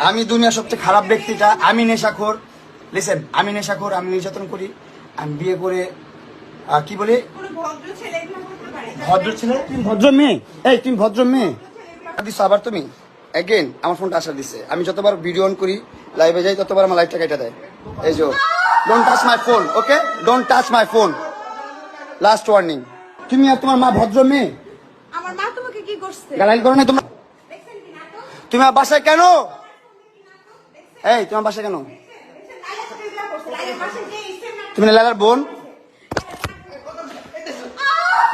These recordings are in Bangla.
আমি দুনিয়ার সবচেয়ে খারাপ ব্যক্তিটা। আমি নেশাখোর। লিসেন, আমি নেশাখোর, আমি নির্যাতন করি, আমি বিয়ে করে কি বলি ভদ্র ছেলে। তুমি ভদ্র মেয়ে? এই তুমি ভদ্র মেয়ে দিছো আবার তুমি এগেন আমার ফোনটা আসার দিচ্ছে। আমি যতবার ভিডিও অন করি, লাইভে যাই, ততবার আমার লাইভটা কেটে দেয়। এই যে don't touch my phone, okay? Don't touch my phone, last warning. তুমি আর তোমার মা ভদ্র মেয়ে? আমার মা তোমাকে কি করছে? গালাইল করো না তোমরা? তুমি আমার বাসায় কেন? এই তোমার বাসায় কেন? তুমি লালার বোন?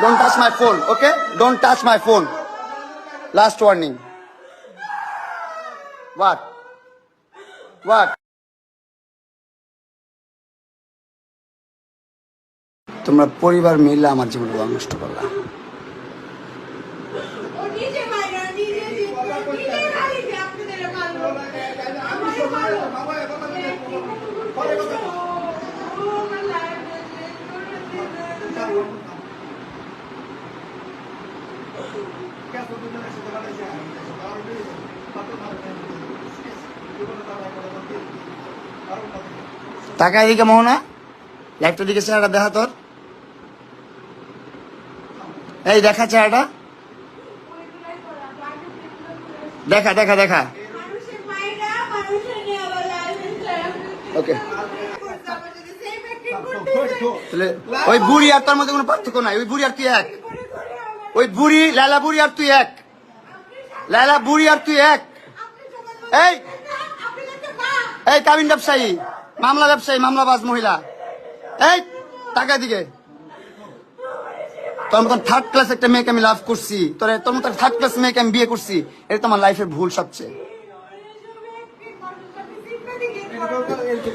Don't touch my phone, okay? Don't touch my phone, last warning. What what? তোমরা পরিবার মিলে আমার জীবনটা নষ্ট করলা। টাকা এদিকে মোহনা, লাইভটার দিকে চেহারাটা দেখা তোর। এই দেখা চেহারাটা, দেখা দেখা দেখা। ওকে, ওই বুড়ি আর তার মধ্যে কোনো পার্থক্য নাই। ওই বুড়ি আর তুই এক। ওই বুড়ি লালা বুড়ি আর তুই এক। লালা বুড়ি আর তুই এক। এই এই কাবিন ব্যবসায়ী, মামলা ব্যবসায়ী, মামলাবাজ মহিলা, এই টাকা দিকে। তোর মতন থার্ড ক্লাস একটা মেয়েকে আমি লাভ করছি, তোর মতন থার্ড ক্লাস মেয়েকে আমি বিয়ে করছি। এটা তো আমার লাইফের ভুল সবচেয়ে।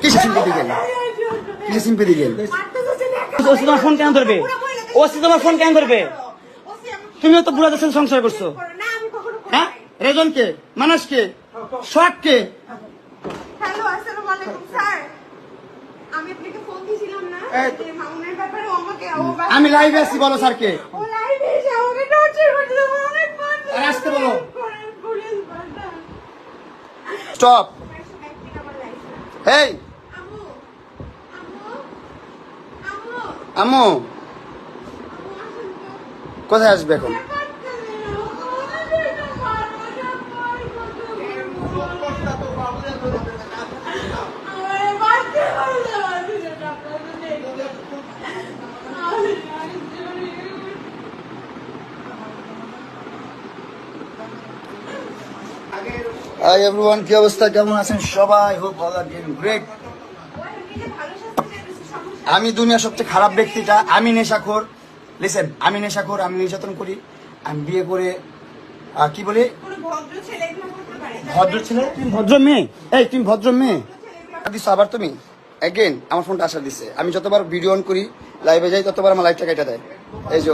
কিসে সিম্পেথি গেল? কিসে সিম্পেথি গেল? ওসি তোমার ফোন কেন ধরবে? ওসি তোমার ফোন কেন ধরবে? তুমিও তো বুড়া দেশের সংসার করছো। হ্যাঁ, রেজন কে? মানস কে? শখ কে? হ্যালো, আসসালামু আলাইকুম স্যার। আমি আপনাকে ফোন দিয়েছিলাম না যে মামুনের ব্যাপারে আমাকে আমি লাইভে আছি, বলো স্যারকে। ও লাইভে এসে আমাকে টর্চার করছিল, অনেক মারছে। আসতে বলো। স্টপ। এই আম্মু কোথায় আসবে এখন? হাই এভরিওয়ান, কি অবস্থা, কেমন আছেন সবাই? Hope all are doing great. আমি দুনিয়ার সবচেয়ে খারাপ ব্যক্তিটা। আমি নেশাখোর। লিসেন, আমি নেশাখোর, আমি নির্যাতন করি, আমি বিয়ে করে কি বলি ভদ্র ছেলে। তুমি ভদ্র মেয়ে? এই তুমি ভদ্র মেয়ে দিছো আবার তুমি এগেন আমার ফোনটা আসার দিচ্ছে। আমি যতবার ভিডিও অন করি, লাইভে যাই, ততবার আমার লাইভটা কেটে দেয়। এই যে